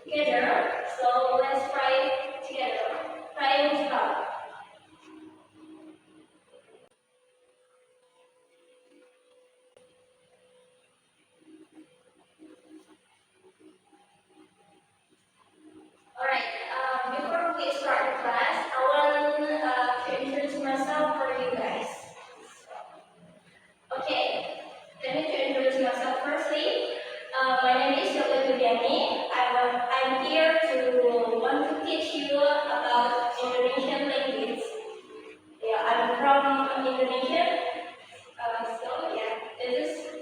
together. So let's try it together. Try and start. Alright, before we start the class, I want to introduce myself for you guys. Okay, let me to introduce myself firstly. My name is Dr. Viviani. I'm here to want to teach you about Indonesian language. Yeah, I'm from Indonesia. So yeah, this is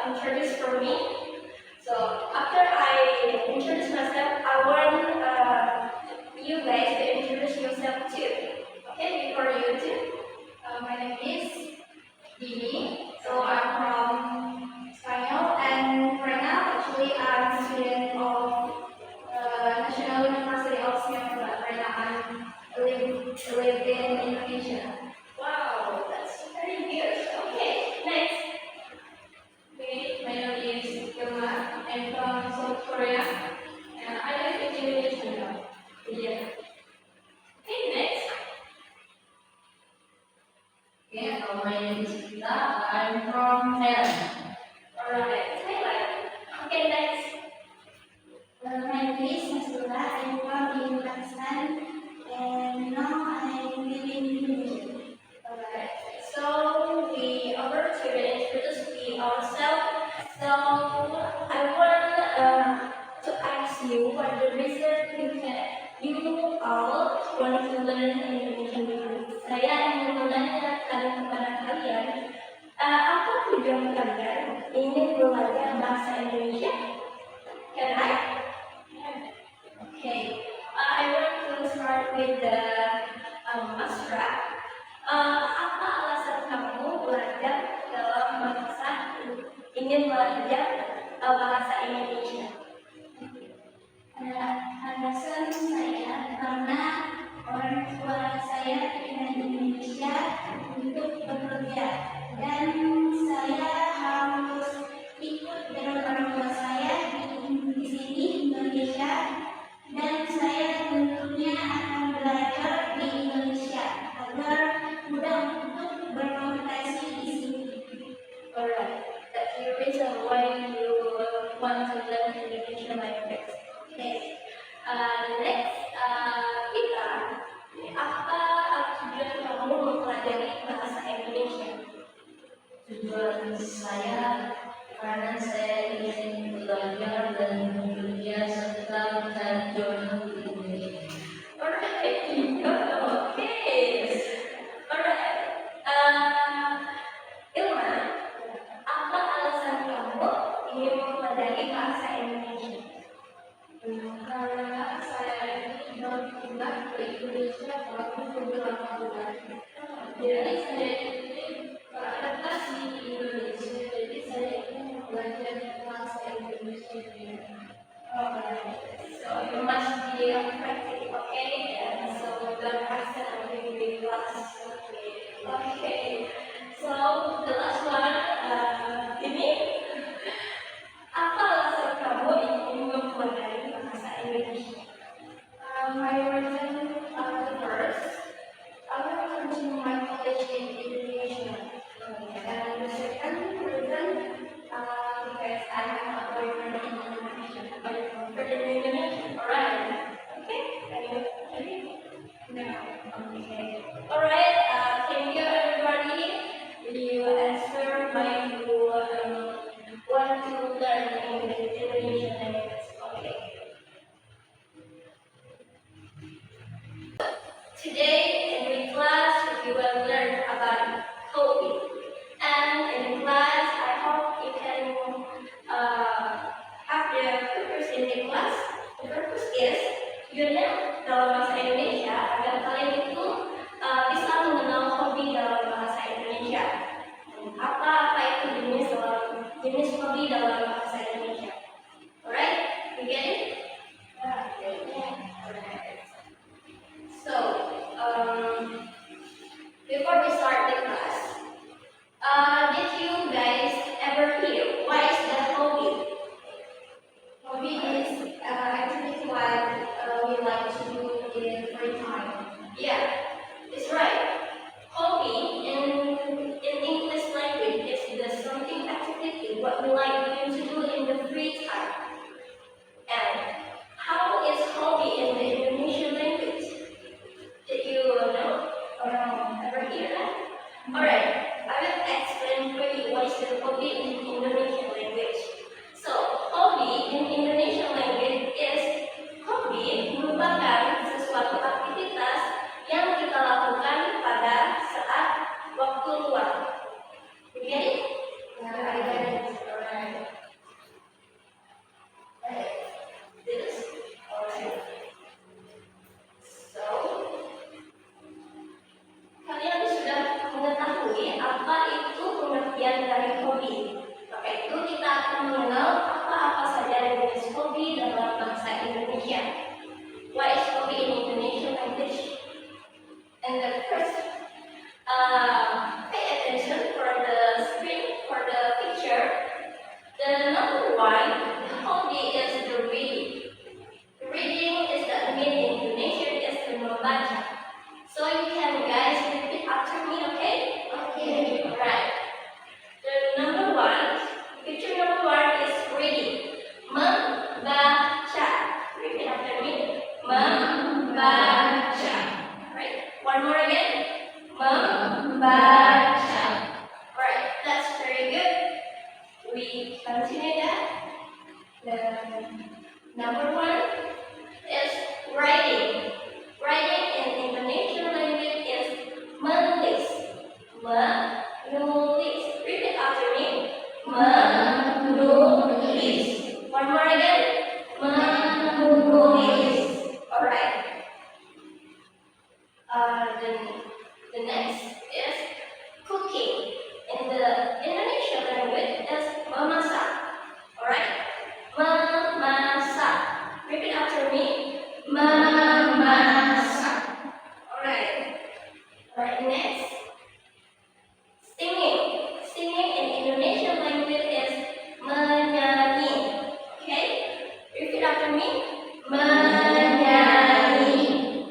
introduce for me. So after I introduce myself, I want you guys to introduce yourself too. Okay, before you too. My name is Dini. So I'm from Spanyol, and right now actually I'm a student of National University of Singapore. Right now live in Indonesia. Wow, that's very good. Okay, next. Okay, my name is Yoma. I'm from South Korea. And I live in Indonesia now. Yeah. Okay, next. Okay, my name is Vita. I'm from Thailand. Alright, Thailand. Okay, next. My name is Masura. I'm from Pakistan, and now I'm living in Indonesia. Alright. So our student introduce ourselves. So I want to ask you what the reason you all want to learn Indonesian language. Saya ingin menanyakan kepada kalian, apa tujuan kalian ingin belajar bahasa Indonesia? Can I? Okay. I want to start with the Masra. Apa alasan kamu belajar dalam bahasa ingin belajar bahasa Indonesia? Alasan saya karena orang tua saya tinggal di Indonesia untuk bekerja, dan saya harus ikut dengan orang tua saya di sini Indonesia, dan saya tentunya akan belajar di Indonesia agar mudah untuk berkomunikasi di sini. Alright, that's the reason why you want to learn Indonesian language. Okay. The next, kita, apa tujuan kamu mempelajari bahasa Indonesia? Tujuan saya karena saya ingin belajar dan bekerja serta mencari jodoh di Indonesia. Alright, okay. Alright, Ilma, apa alasan kamu ingin mempelajari bahasa Indonesia? Karena saya baru pindah ke Indonesia baru beberapa bulan. Jadi saya ingin beradaptasi di Indonesia. Jadi saya ingin belajar bahasa Indonesia. Alright, so you must be practice, okay? And so the accent will be class. Okay. So the last one, ini apa alasan kamu ingin mempelajari bahasa Indonesia? My reason first, I want to continue my college in Indonesia. And the second reason, because I have a boyfriend in Indonesia. For the Indonesian, alright. Okay. Membaca. Right. One more again. Membaca. Alright, that's very good. We continue that. The number one is writing. Writing in Indonesian language is menulis. Menulis. Repeat after me. Menulis. One more again. Menulis. Alright. Then the next is cooking. In the Indonesian language is memasak. Alright? Memasak. Repeat after me. Memasak. Alright. Alright, next. Singing. Singing in Indonesian language is menyanyi. Okay? Repeat after me. Menyanyi.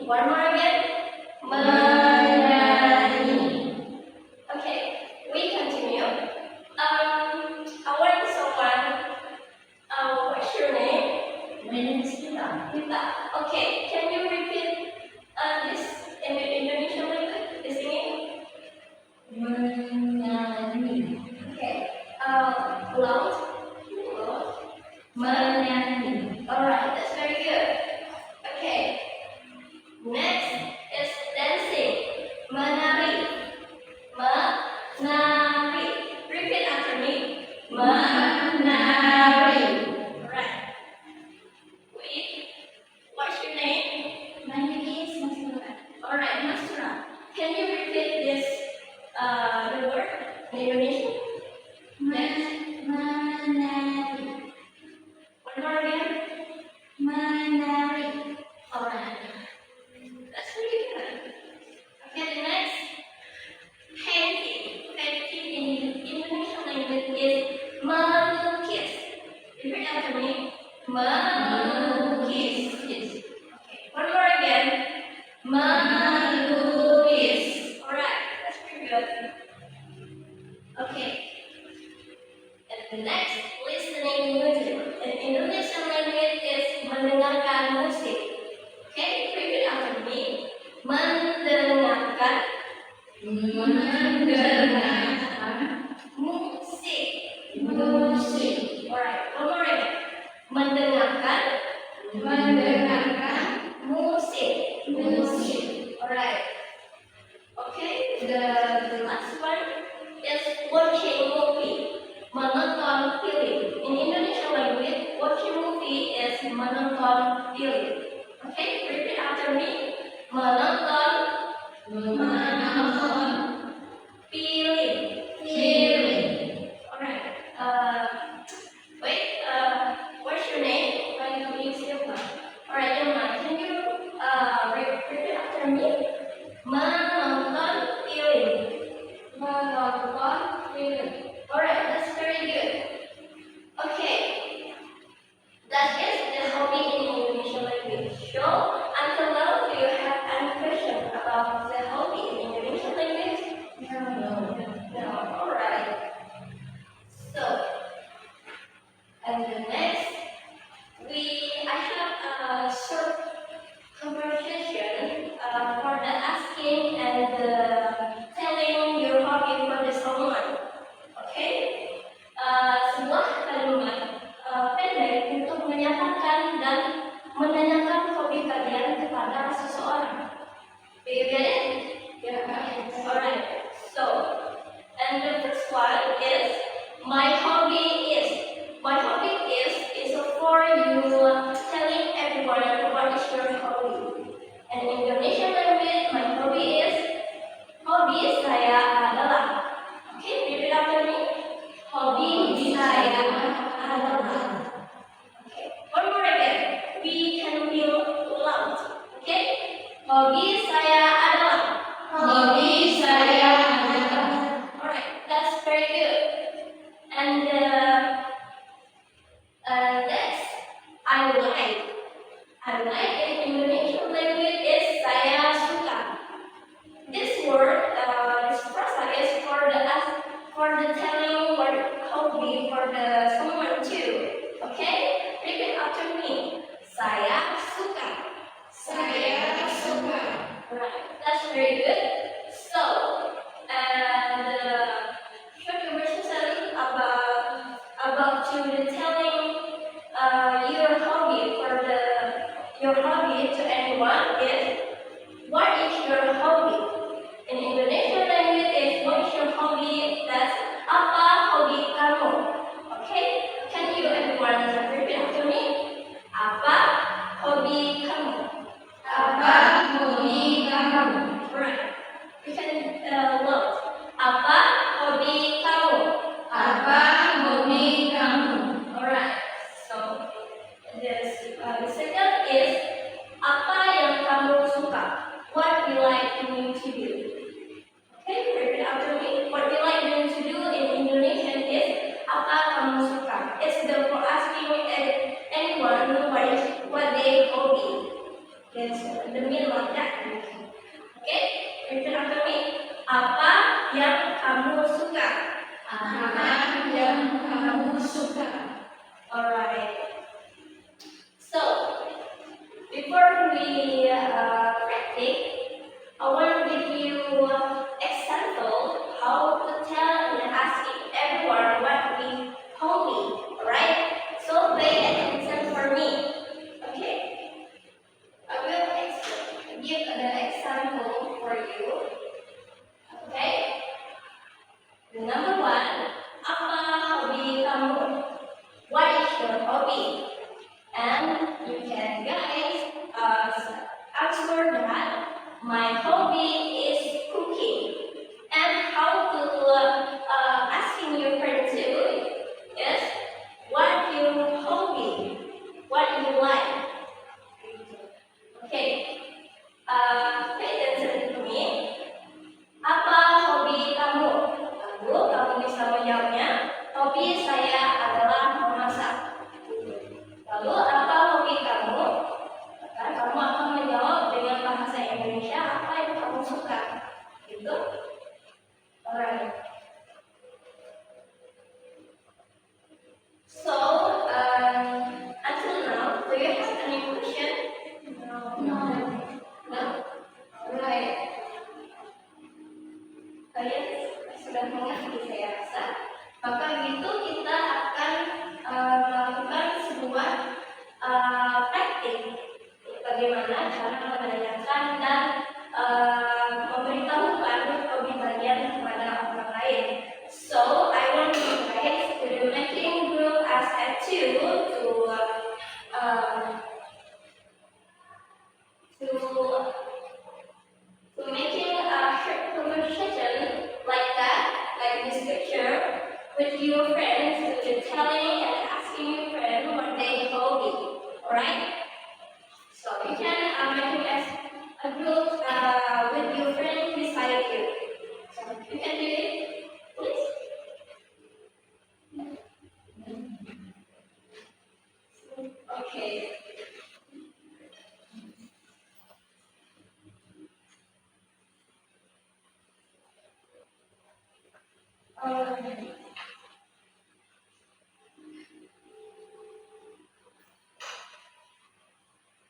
One more again. Menyanyi. Okay, we continue. I want someone. What's your name? My name is Rita. Rita. Okay, can you repeat this in the Indonesian language? The singing. Menyanyi. Okay. Loud. Loud. Menyanyi. Alright, that's very good. Okay. Next is dancing. Menari. Menari. Repeat after me. Menari. Alright. Wait. What's your name? My name is Masura. Alright, Masura. Can you repeat this the word in Indonesian? Menari. One more again. Menari. Alright. That's really good. Okay, the next. Painting. Painting in Indonesian language is melukis. Repeat after me. Melukis. Okay. One more again. Melukis. Alright, that's pretty good. Okay. And the next, listening music. In Indonesian language is mendengarkan musik. Okay, repeat after me. Mendengarkan. Mendengarkan Musik. musik. Alright, one more again. Mendengarkan Mendengarkan musik. musik. Alright. Okay, the last one is watching movie. Menonton film. In Indonesian language, watching movie is menonton film. Okay, repeat after me. Menonton Menonton film. film. Alright. Wait. What's your name? My name is Silva. Alright, Ilma. Can you repeat after me? Menonton film. Menonton film. Alright, that's very good. Okay. That is the hobby in Indonesian language. So, until now, do you have any question about the hobby in Indonesian language? No. Alright. So, and the next, I have a short conversation for the asking and the telling your hobby for the someone. Okay? Sebuah kalimat pendek untuk menyatakan dan menanyakan hobi kalian kepada seseorang. Do you get it? Yeah. Alright. So, and the first one is my hobby is. My hobby is for you telling everyone what is your hobby. And in Indonesian language, my hobby is hobi saya adalah. Okay, repeat after me. Hobi saya adalah. Okay, one more again. We can feel loud. Okay, hobi saya adalah. Hobi saya adalah. Alright, that's very good. And next, I like. I like in Indonesian language is saya suka. This word, this frasa is for the telling word hobby for the someone too. Okay, repeat after me. Saya suka. Saya hobby to anyone is what is your hobby? In Indonesian language is what is your hobby? That's apa hobi kamu? Okay? Can you everyone repeat after me? Apa hobi kamu? Apa hobi kamu? Right. You can look. Apa hobi kamu? Apa hobi kamu? Alright. So the second is apa yang kamu suka? What you like doing to do? Okay, repeat after me. What you like doing to do in Indonesian is apa kamu suka? It's the for asking anyone what they hobby. Yes, the meaning of that. Okay, repeat after me. Apa yang kamu suka? Apa yang kamu suka? Alright. So, before we practice, I want to give you example how to tell and asking everyone what we hobby. Alright? So pay attention for me. Okay? I will give an example for you. Okay? Number one, apa hobi kamu? What is your hobby? And you can guys answer that my hobby is cooking. And how to asking your friend too is what your hobby? What you like? Okay. Pay attention to me. Apa hobi kamu? Kamu bisa menjawabnya. Hobi saya adalah memasak. Lalu apa hobi kamu? Maka kamu akan menjawab dengan bahasa Indonesia apa yang kamu suka. Gitu. Alright. So, until now, do you have any question? No. No? Alright. Kalian sudah mengerti saya rasa. Maka gitu kita akan melakukan sebuah praktik bagaimana cara menanyakan dan memberitahukan kepribadian kepada orang lain. So I want you guys to do making group as a tool to making a short conversation like that, like this picture, with your friends, to telling and asking your friend what they hobby. Alright? So you can make it as a group with your friend beside you. So you can do it, please. Okay.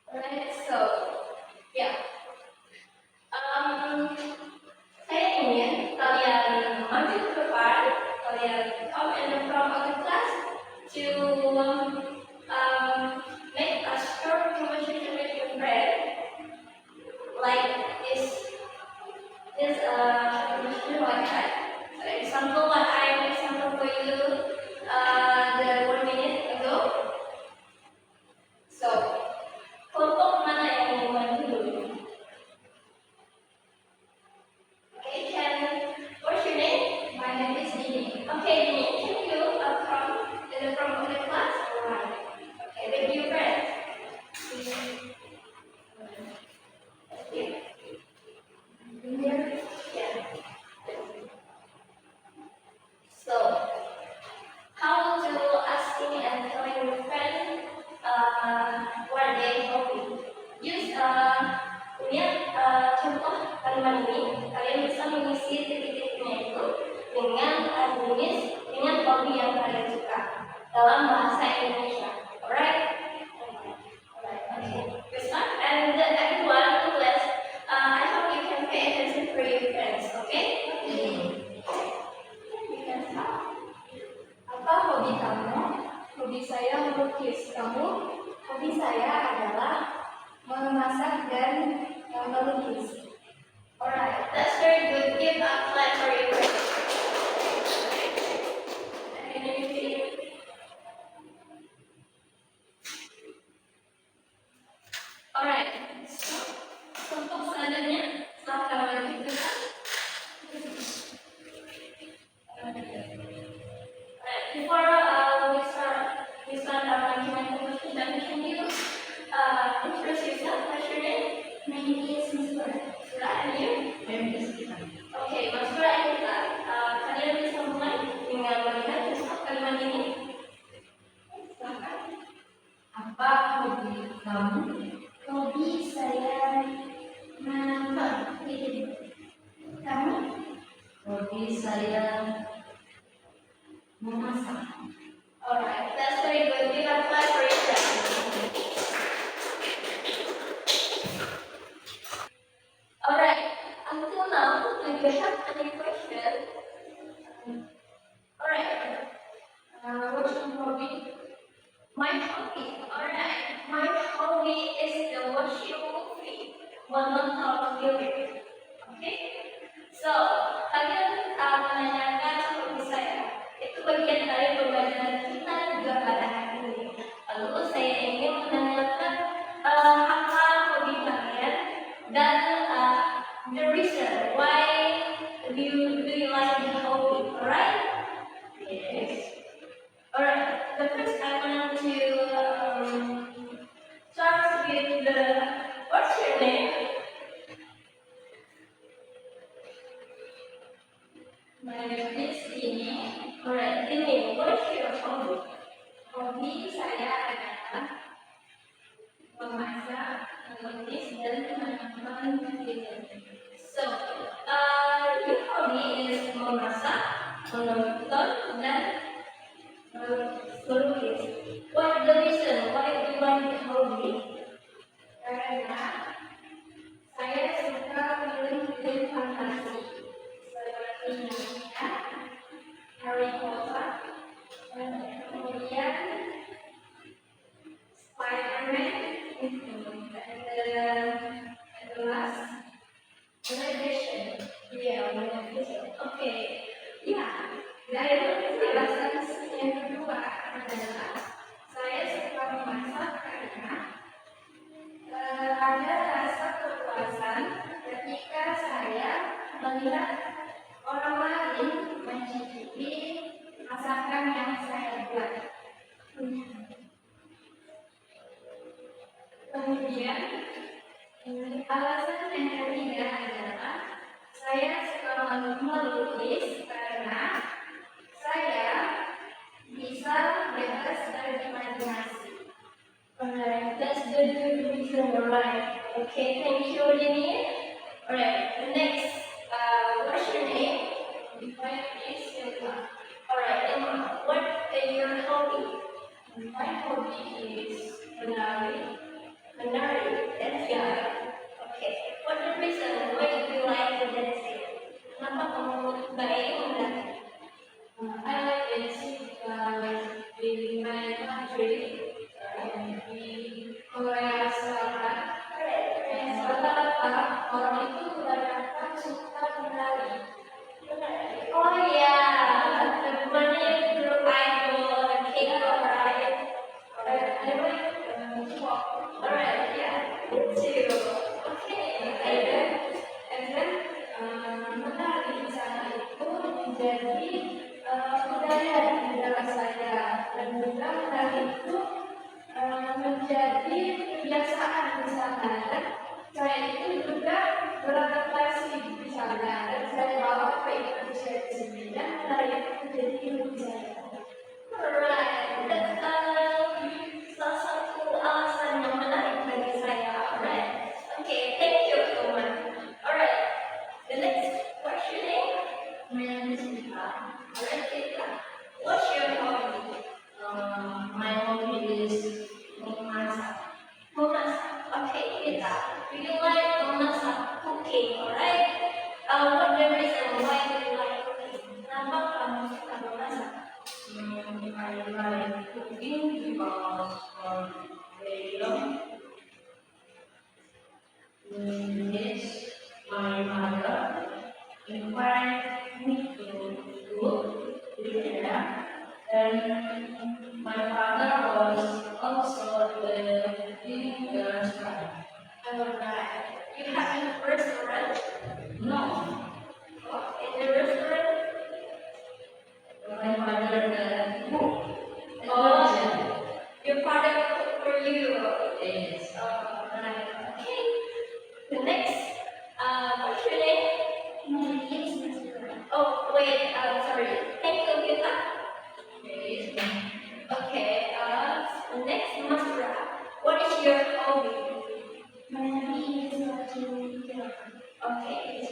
Alright, so yeah. Saya ingin kalian maju ke depan, kalian come in the front of the class to make a short conversation with your friend, like this conversation like that. So example, what I example for you the 1 minute ago. So kelompok mana yang ingin maju dulu? Okay, what's your name? My name is Dini. Okay, Dini, can you come in the front of the class? Alright. Okay, with your friends. Yeah. So, how to asking and telling your friend what they hobby. Use lihat contoh kalimat ini, kalian bisa mengisi titik-titiknya itu dengan dengan hobi yang kalian suka dalam bahasa Indonesia. Alright? Alright, okay. We start. And everyone, let's. I hope you can pay attention for your friends. Okay? You can start. Apa hobi kamu? Hobi saya melukis. Kamu? Hobi saya adalah melukis. Alright, that's very good. Give a clap for you. Alright, so untuk selanjutnya setelah kamu lanjutkan, before we start our document presentation, you introduce yourself. What's your name? My name is Misbah. Surah, and you? My name is Kita. Oke, Mas Surah and kita, kalian bisa mulai dengan melihat kalimat ini. Silakan. Apa hobi kamu? Hobi saya menonton film. Kamu? Hobi saya memasak. Alright, that's very good. Give a clap for yourself. Alright, until now, do you have any question? Alright, What's your hobby? my hobby. Alright, my hobby is the watching movie, menonton film. Okay? So, kalian menanyakan hobi saya. Itu bagian dari pembelajaran kita juga pada hari ini. Lalu saya ingin menanyakan apa hobi kalian dan the reason why do you like the hobby, alright? Yes. Alright, the first I want to start with the what's your name? My name is Dini. Alright, Dini, what's your hobby? Hobi saya adalah memasak, melukis, dan menonton film. So, your hobby is memasak, menonton, dan melukis. What the reason why do you like the hobby? Karena saya suka film-film fantasi seperti Narnia, Harry Potter, dan kemudian Spider-Man, dan the last Revelation. Yeah, melukis. Okay. Ya, dan alasan yang kedua adalah saya suka memasak karena ada rasa kepuasan ketika saya melihat orang lain mencicipi masakan yang saya buat. Kemudian alasan yang ketiga adalah saya suka melukis karena saya bisa bebas berimajinasi. Alright, that's good reason, alright. Okay, thank you, Dini. Alright, next, what's your name? My name is Silva. Alright, and what is your hobby? My hobby is menari. Menari, dancing. Okay, what the reason why do you like the dancing? Kenapa kamu baik menari? I like dancing because in my country, di Korea Selatan, rata-rata orang itu kebanyakan suka menari. Oh yeah, the money group idol, the K-pop, right? I like K-pop. Alright, yeah, me too. Okay, Menari di sana itu menjadi budaya di negara saya, dan juga menari itu menjadi kebiasaan di sana, dan saya itu juga beradaptasi di sana, dan saya bawa ke Indonesia di sini, dan menari itu menjadi ilmu saya. alright, that's salah satu alasan yang menarik bagi saya. Alright, okay, thank you so much. Alright, the next question. My name is Kita. Alright, Kita, what's your hobby? My hobby is memasak. Memasak. Okay, Kita, do you like memasak, cooking, alright? What the reason why do you like cooking? Kenapa kamu suka memasak? I like cooking because for very long Yes, my mother invited me to school with her, and my father was also the teacher's friend. Alright. You have a restaurant? No, In the restaurant? my father the cook. The Oh. kitchen. Your father cooked for you. Yes. Alright. Okay. The next, what's your name? My name is Nasura. Oh, wait, sorry. Thank you, Gita. Yes. Okay, next, Masra. What is your hobby? My hobby is watching film. Okay.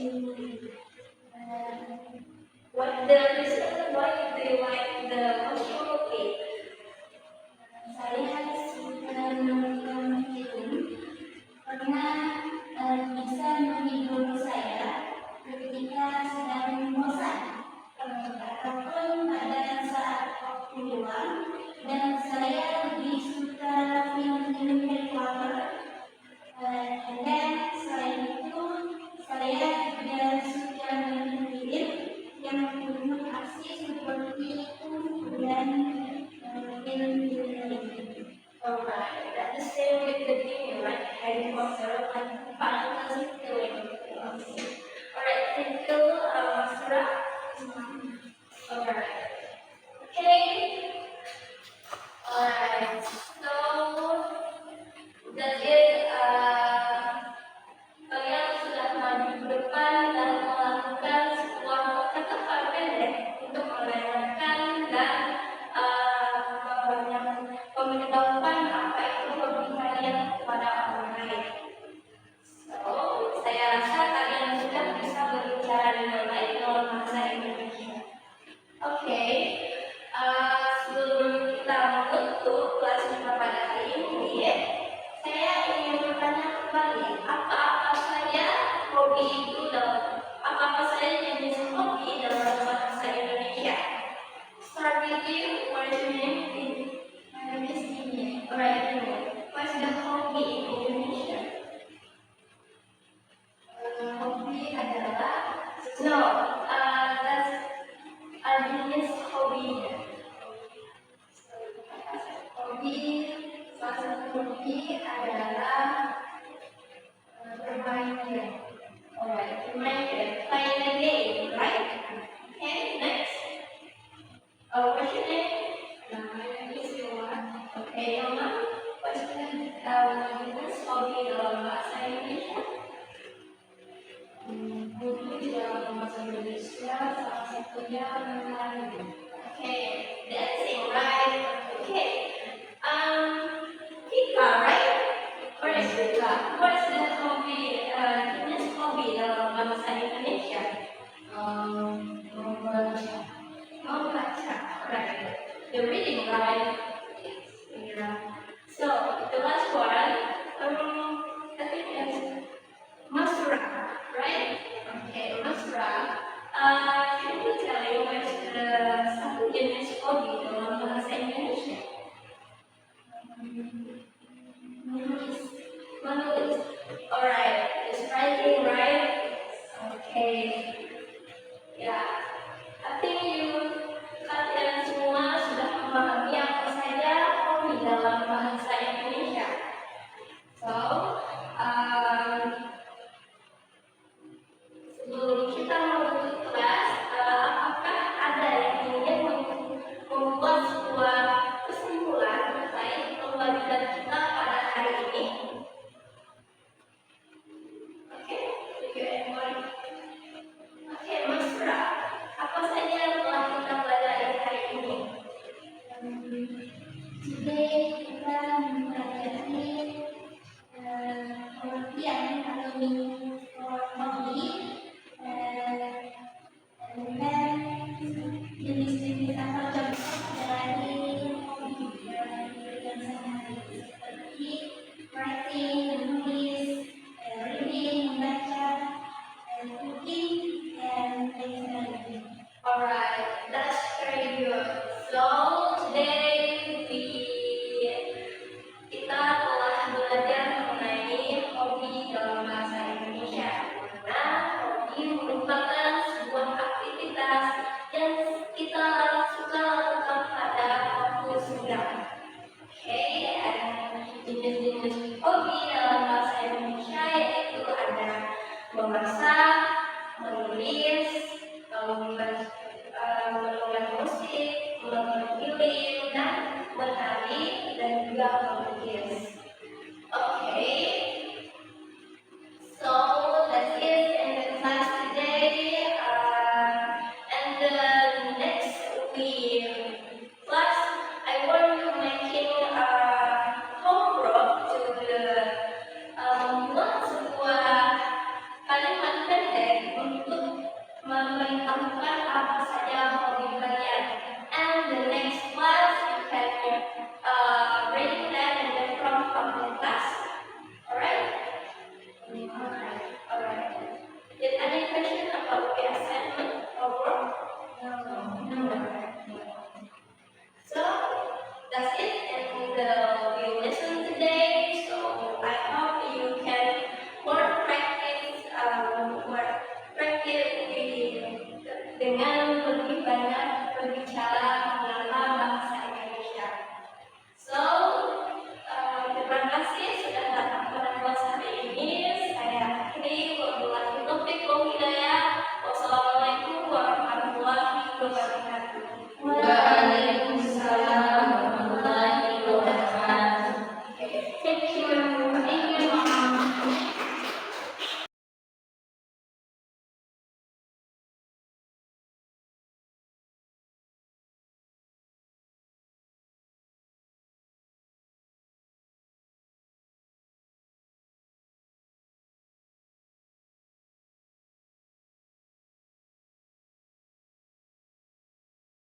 What the reason why do you like the mushroom cake? Saya suka menonton film karena bisa menghibur saya ketika sedang bosan ataupun pada saat waktu luang, dan saya lebih suka film-film horor. Dan selain itu saya juga suka menonton film yang penuh aksi seperti Kung dan film-film lainnya. Alright, that's the same with the game, right? Harry Potter, like fantasy film. Alright, thank you, Masra. Alright. Okay. Alright. So that's it. Kalian sudah maju ke depan dan melakukan sebuah kata-kata pendek untuk menanyakan dan memberitahukan apa itu hobi kalian kepada orang lain. So, saya rasa kalian sudah bisa berbicara dengan baik dalam bahasa Indonesia. Oke, sebelum kita menutup kelas kita pada hari ini, saya ingin bertanya kembali, apa saja hobi itu dalam apa saja jenis hobi dalam bahasa Indonesia? Start with you, what is your name? My name is Dini. Alright, what's the hobby in Indonesia? Hobi adalah No, that's a jenis hobi. hobi, salah satu hobi adalah bermain game. Alright, playing a game, right? Okay, next. What's your name? My name is Yohan. Okay, Yoma. What's the jenis hobi dalam bahasa Indonesia? Hobi dalam bahasa Indonesia salah satunya menari. Okay, dancing, right? Okay. Kita, right? Alright, kita. What's the hobby, jenis hobi dalam bahasa Indonesia? Membaca. Membaca, right? The reading, right? Yeah. So, the last one, I think it's Masra, right? Okay, Masra. Can you tell me what's the satu jenis hobi dalam bahasa Indonesia? Menulis. Menulis. Alright, it's writing, right? Okay. Yeah. I think kalian semua sudah memahami apa saja hobi dalam bahasa Indonesia. So, sebelum kita menutup kelas, apakah ada yang ingin membuat sebuah kesimpulan terkait pembelajaran kita pada hari ini? Oke, thank you everyone. Oke, Mas Ra, apa saja yang telah kita pelajari hari ini? Today kita mempelajari pengertian atau meaning for hobby, dan jenis-jenis atau contoh dari hobi yang sehari-hari seperti writing, menulis, reading, membaca, cooking, dan lain sebagainya. Alright, that's very good. So today kita telah belajar mengenai hobi dalam bahasa biasa